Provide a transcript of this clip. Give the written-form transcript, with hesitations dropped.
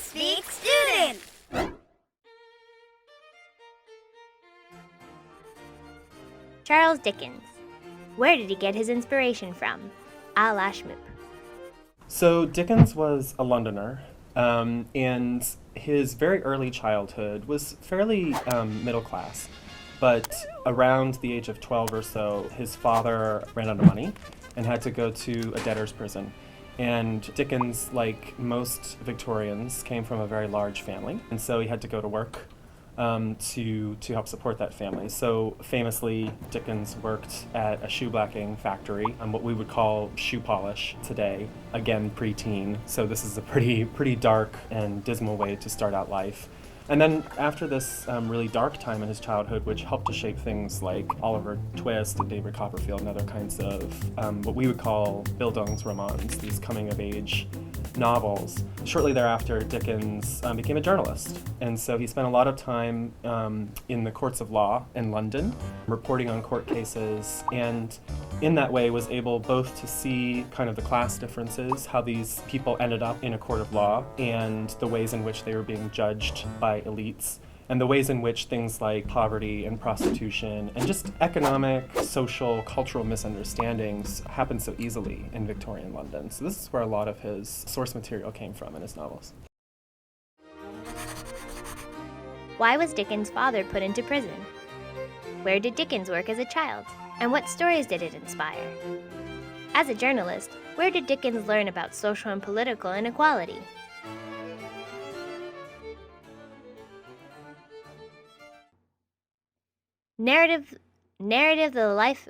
Speak Student! Charles Dickens. Where did he get his inspiration from? A la Shmoop. So Dickens was a Londoner, and his very early childhood was fairly middle class. But around the age of 12 or so, his father ran out of money and had to go to a debtor's prison. And Dickens, like most Victorians, came from a very large family, and so he had to go to work to help support that family. So famously, Dickens worked at a shoeblacking factory, what we would call shoe polish today, again pre-teen. So this is a pretty dark and dismal way to start out life. And then after this really dark time in his childhood, which helped to shape things like Oliver Twist and David Copperfield and other kinds of what we would call Bildungsromans, these coming-of-age novels. Shortly thereafter, Dickens became a journalist, and so he spent a lot of time in the courts of law in London, reporting on court cases, and in that way was able both to see kind of the class differences, how these people ended up in a court of law, and the ways in which they were being judged by elites, and the ways in which things like poverty and prostitution and just economic, social, cultural misunderstandings happen so easily in Victorian London. So this is where a lot of his source material came from in his novels. Why was Dickens' father put into prison? Where did Dickens work as a child? And what stories did it inspire? As a journalist, where did Dickens learn about social and political inequality? Narrative the life